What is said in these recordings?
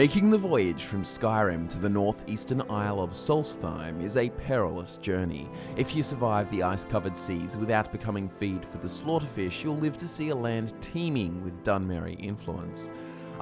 Making the voyage from Skyrim to the northeastern Isle of Solstheim is a perilous journey. If you survive the ice-covered seas without becoming feed for the slaughterfish, you'll live to see a land teeming with Dunmerry influence.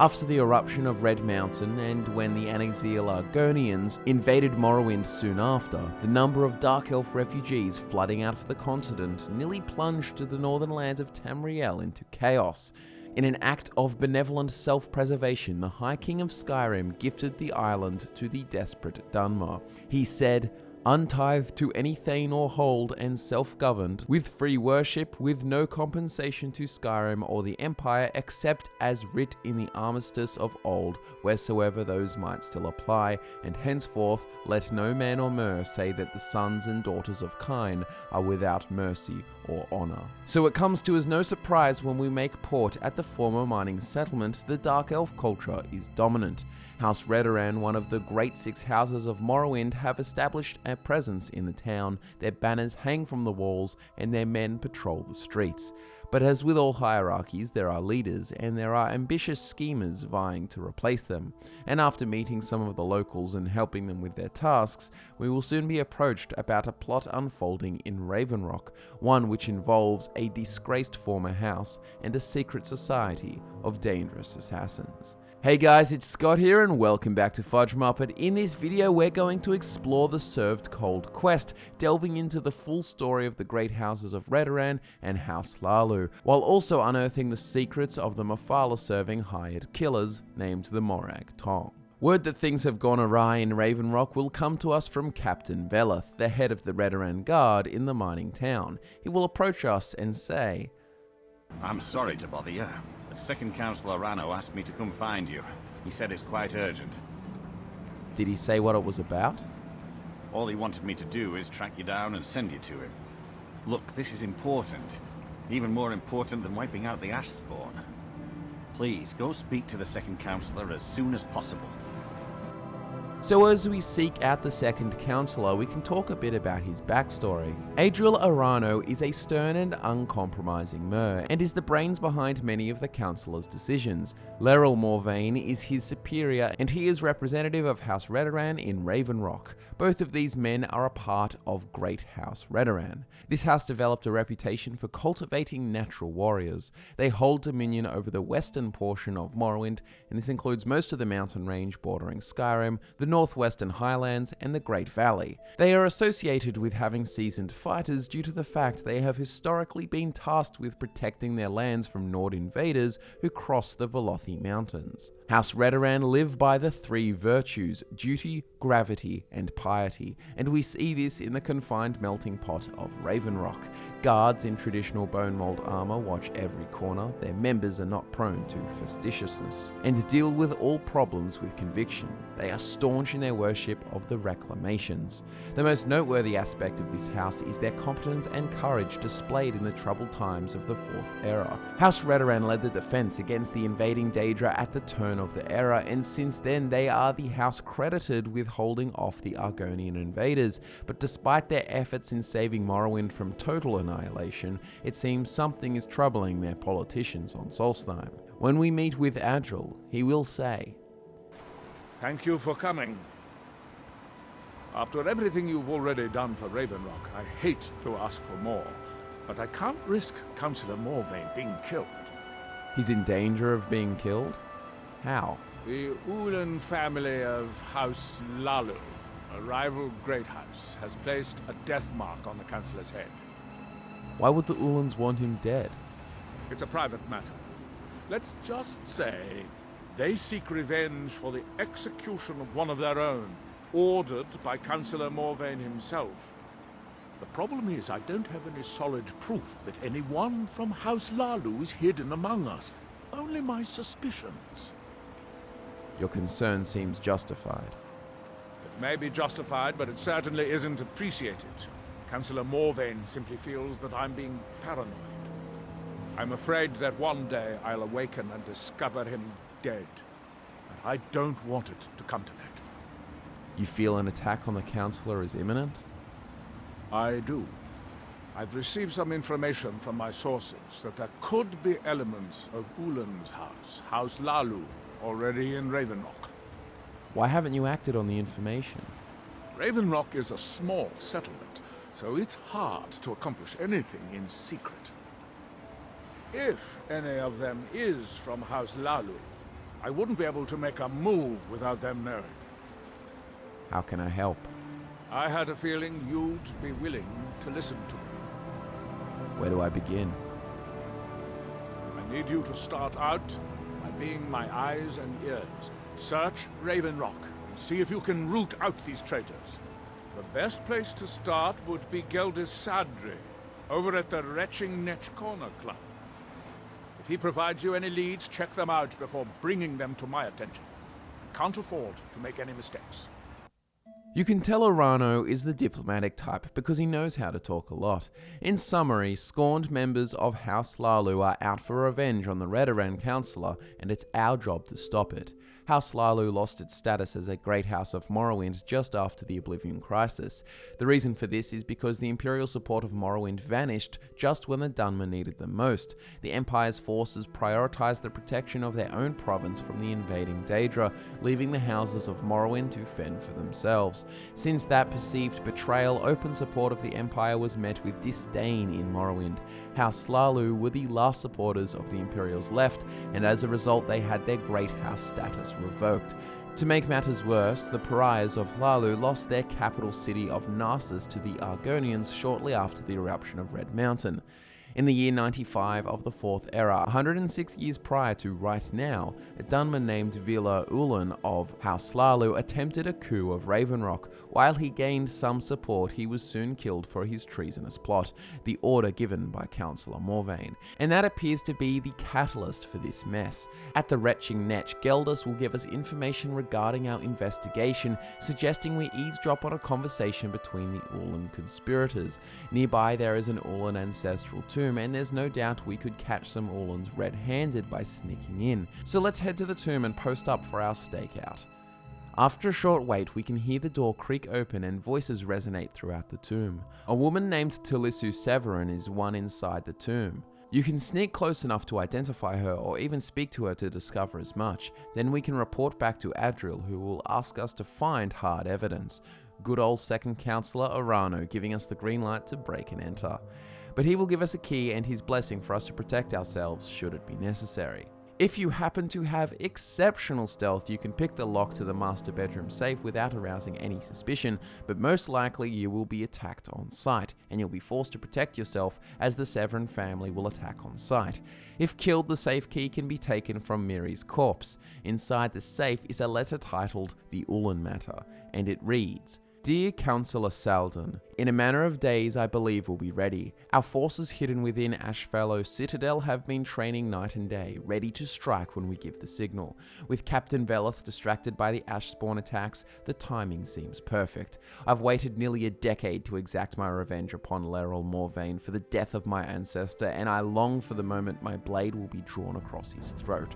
After the eruption of Red Mountain and when the Anaxeal Argonians invaded Morrowind soon after, the number of Dark Elf refugees flooding out of the continent nearly plunged the northern lands of Tamriel into chaos. In an act of benevolent self-preservation, the High King of Skyrim gifted the island to the desperate Dunmer. He said, "Untithed to any thane or hold and self-governed, with free worship, with no compensation to Skyrim or the Empire except as writ in the armistice of old, wheresoever those might still apply, and henceforth let no man or mer say that the sons and daughters of Kine are without mercy or honour." So it comes to as no surprise when we make port at the former mining settlement, the Dark Elf culture is dominant. House Redoran, one of the great six houses of Morrowind, have established a presence in the town. Their banners hang from the walls and their men patrol the streets. But as with all hierarchies, there are leaders and there are ambitious schemers vying to replace them. And after meeting some of the locals and helping them with their tasks, we will soon be approached about a plot unfolding in Ravenrock, one which involves a disgraced former house and a secret society of dangerous assassins. Hey guys, it's Scott here and welcome back to FudgeMuppet. In this video we're going to explore the Served Cold quest, delving into the full story of the great houses of Redoran and House Hlaalu, while also unearthing the secrets of the Mephala-serving hired killers named the Morag Tong. Word that things have gone awry in Ravenrock will come to us from Captain Veleth, the head of the Redoran Guard in the mining town. He will approach us and say, "I'm sorry to bother you. Second Councillor Rano asked me to come find you. He said it's quite urgent." Did he say what it was about? All he wanted me to do is track you down and send you to him. Look, this is important. Even more important than wiping out the Ash Spawn. Please, go speak to the Second Councillor as soon as possible. So as we seek out the second councillor, we can talk a bit about his backstory. Adriel Arano is a stern and uncompromising mer, and is the brains behind many of the councillor's decisions. Leril Morvayn is his superior, and he is representative of House Redoran in Ravenrock. Both of these men are a part of Great House Redoran. This house developed a reputation for cultivating natural warriors. They hold dominion over the western portion of Morrowind, and this includes most of the mountain range bordering Skyrim, the northwestern highlands, and the Great Valley. They are associated with having seasoned fighters due to the fact they have historically been tasked with protecting their lands from Nord invaders who cross the Velothi Mountains. House Redoran live by the three virtues: duty, gravity, and piety, and we see this in the confined melting pot of Ravenrock. Guards in traditional bone mold armor watch every corner, their members are not prone to fastidiousness, and deal with all problems with conviction. They are staunch in their worship of the reclamations. The most noteworthy aspect of this house is their competence and courage displayed in the troubled times of the Fourth Era. House Redoran led the defense against the invading Daedra at the turn of the era, and since then they are the house credited with holding off the Argonian invaders. But despite their efforts in saving Morrowind from total annihilation, it seems something is troubling their politicians on Solstheim. When we meet with Adriel, he will say, "Thank you for coming. After everything you've already done for Ravenrock, I hate to ask for more, but I can't risk Councillor Morvayn being killed." He's in danger of being killed? How? The Ulan family of House Hlaalu, a rival great house, has placed a death mark on the Councillor's head. Why would the Ulans want him dead? It's a private matter. Let's just say they seek revenge for the execution of one of their own, ordered by Councillor Morvayn himself. The problem is I don't have any solid proof that anyone from House Hlaalu is hidden among us. Only my suspicions. Your concern seems justified. It may be justified, but it certainly isn't appreciated. Councillor Morvayn simply feels that I'm being paranoid. I'm afraid that one day I'll awaken and discover him dead. And I don't want it to come to that. You feel an attack on the Councillor is imminent? I do. I've received some information from my sources that there could be elements of Ulan's house, House Hlaalu, already in Ravenrock. Why haven't you acted on the information? Raven Rock is a small settlement, so it's hard to accomplish anything in secret. If any of them is from House Hlaalu, I wouldn't be able to make a move without them knowing. How can I help? I had a feeling you'd be willing to listen to me. Where do I begin? I need you to start out by being my eyes and ears. Search Raven Rock and see if you can root out these traitors. The best place to start would be Geldis Sadri, over at the Retching Netch Corner Club. If he provides you any leads, check them out before bringing them to my attention. I can't afford to make any mistakes. You can tell Arano is the diplomatic type because he knows how to talk a lot. In summary, scorned members of House Hlaalu are out for revenge on the Redoran Councillor, and it's our job to stop it. House Hlaalu lost its status as a Great House of Morrowind just after the Oblivion crisis. The reason for this is because the Imperial support of Morrowind vanished just when the Dunmer needed them most. The Empire's forces prioritized the protection of their own province from the invading Daedra, leaving the houses of Morrowind to fend for themselves. Since that perceived betrayal, open support of the Empire was met with disdain in Morrowind. House Hlaalu were the last supporters of the Imperials left, and as a result they had their Great House status revoked. To make matters worse, the pariahs of Hlaalu lost their capital city of Narcissus to the Argonians shortly after the eruption of Red Mountain. In the year 95 of the Fourth Era, 106 years prior to right now, a Dunmer named Vila Ulan of House Hlaalu attempted a coup of Ravenrock. While he gained some support, he was soon killed for his treasonous plot, the order given by Councillor Morvain. And that appears to be the catalyst for this mess. At the Retching Netch, Geldis will give us information regarding our investigation, suggesting we eavesdrop on a conversation between the Ulan conspirators. Nearby there is an Ulan ancestral tomb, and there's no doubt we could catch some Ulans red-handed by sneaking in. So let's head to the tomb and post up for our stakeout. After a short wait, we can hear the door creak open and voices resonate throughout the tomb. A woman named Talisu Severin is one inside the tomb. You can sneak close enough to identify her or even speak to her to discover as much. Then we can report back to Adril, who will ask us to find hard evidence. Good old second councillor Arano giving us the green light to break and enter. But he will give us a key and his blessing for us to protect ourselves should it be necessary. If you happen to have exceptional stealth, you can pick the lock to the master bedroom safe without arousing any suspicion, but most likely you will be attacked on sight, and you'll be forced to protect yourself as the Severin family will attack on sight. If killed, the safe key can be taken from Miri's corpse. Inside the safe is a letter titled The Ulan Matter, and it reads, Dear Councillor Saldon, in a matter of days I believe we'll be ready. Our forces hidden within Ashfallow Citadel have been training night and day, ready to strike when we give the signal. With Captain Veleth distracted by the Ashspawn attacks, the timing seems perfect. I've waited nearly a decade to exact my revenge upon Lerol Morvain for the death of my ancestor, and I long for the moment my blade will be drawn across his throat.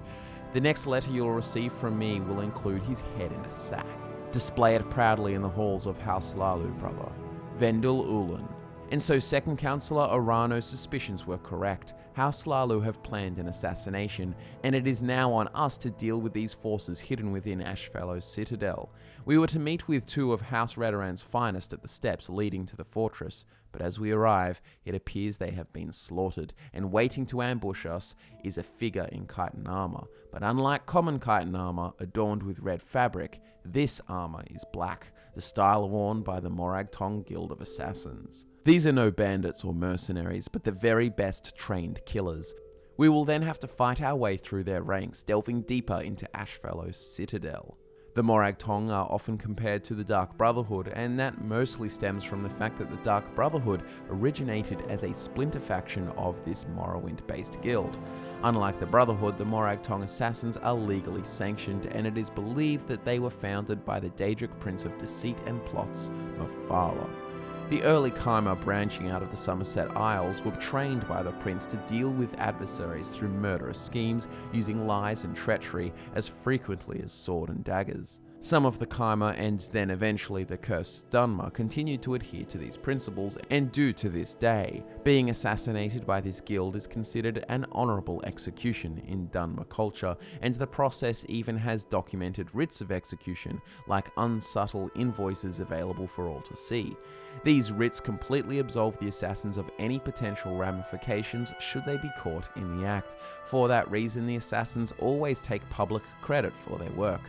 The next letter you'll receive from me will include his head in a sack. Display it proudly in the halls of House Hlaalu, brother. Vendel Ulan. And so second councillor Arano's suspicions were correct. House Hlaalu have planned an assassination, and it is now on us to deal with these forces hidden within Ashfallow's citadel. We were to meet with two of House Redoran's finest at the steps leading to the fortress, but as we arrive, it appears they have been slaughtered, and waiting to ambush us is a figure in chitin armor. But unlike common chitin armor adorned with red fabric, this armor is black, the style worn by the Morag Tong Guild of Assassins. These are no bandits or mercenaries, but the very best trained killers. We will then have to fight our way through their ranks, delving deeper into Ashfallow's citadel. The Morag Tong are often compared to the Dark Brotherhood, and that mostly stems from the fact that the Dark Brotherhood originated as a splinter faction of this Morrowind-based guild. Unlike the Brotherhood, the Morag Tong assassins are legally sanctioned, and it is believed that they were founded by the Daedric Prince of Deceit and Plots, Mephala. The early Chimer branching out of the Somerset Isles were trained by the prince to deal with adversaries through murderous schemes, using lies and treachery as frequently as sword and daggers. Some of the Kaima and then eventually the cursed Dunmer continued to adhere to these principles and do to this day. Being assassinated by this guild is considered an honorable execution in Dunmer culture, and the process even has documented writs of execution like unsubtle invoices available for all to see. These writs completely absolve the assassins of any potential ramifications should they be caught in the act. For that reason, the assassins always take public credit for their work.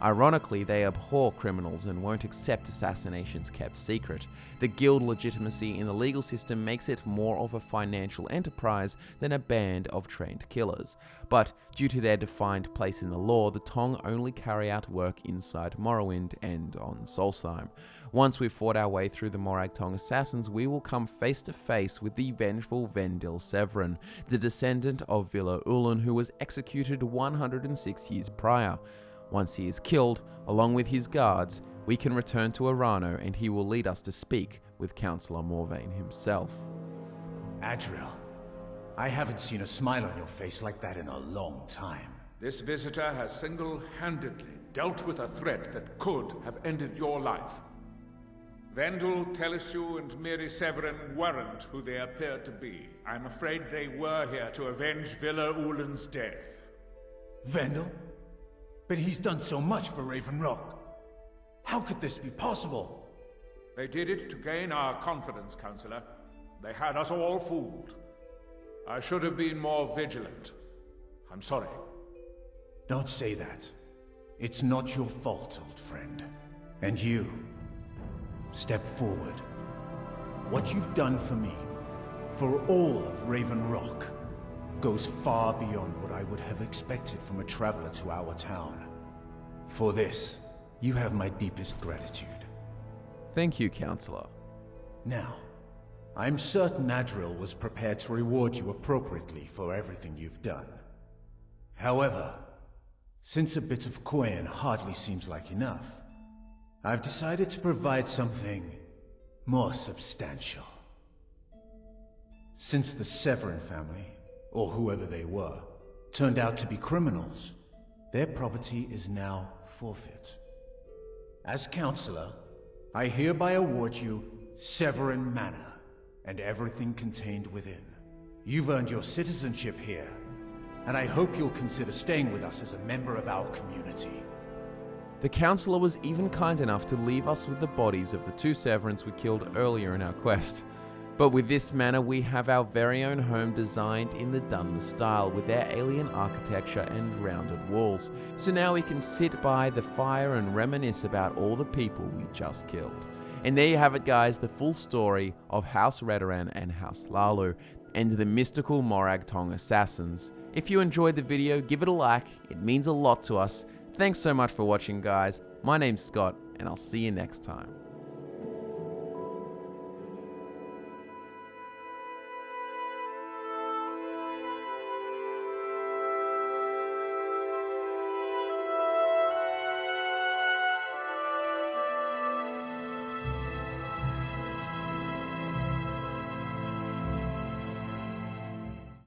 Ironically, they abhor criminals and won't accept assassinations kept secret. The guild legitimacy in the legal system makes it more of a financial enterprise than a band of trained killers. But due to their defined place in the law, the Tong only carry out work inside Morrowind and on Solstheim. Once we've fought our way through the Morag Tong assassins, we will come face to face with the vengeful Vendil Severin, the descendant of Villa Ullin who was executed 106 years prior. Once he is killed, along with his guards, we can return to Arano and he will lead us to speak with Councillor Morvain himself. Adriel, I haven't seen a smile on your face like that in a long time. This visitor has single-handedly dealt with a threat that could have ended your life. Vendel, Telesue, and Miri Severin weren't who they appeared to be. I'm afraid they were here to avenge Villa Ullin's death. Vendel? But he's done so much for Raven Rock. How could this be possible? They did it to gain our confidence, Councillor. They had us all fooled. I should have been more vigilant. I'm sorry. Don't say that. It's not your fault, old friend. And you, step forward. What you've done for me, for all of Raven Rock, goes far beyond what I would have expected from a traveler to our town. For this, you have my deepest gratitude. Thank you, Councillor. Now, I'm certain Adriel was prepared to reward you appropriately for everything you've done. However, since a bit of coin hardly seems like enough, I've decided to provide something more substantial. Since the Severin family, or whoever they were, turned out to be criminals, their property is now forfeit. As Councillor, I hereby award you Severin Manor, and everything contained within. You've earned your citizenship here, and I hope you'll consider staying with us as a member of our community. The Councillor was even kind enough to leave us with the bodies of the two Severins we killed earlier in our quest. But with this manor, we have our very own home designed in the Dunmer style with their alien architecture and rounded walls. So now we can sit by the fire and reminisce about all the people we just killed. And there you have it, guys, the full story of House Redoran and House Hlaalu and the mystical Morag Tong assassins. If you enjoyed the video, give it a like, it means a lot to us. Thanks so much for watching, guys. My name's Scott, and I'll see you next time.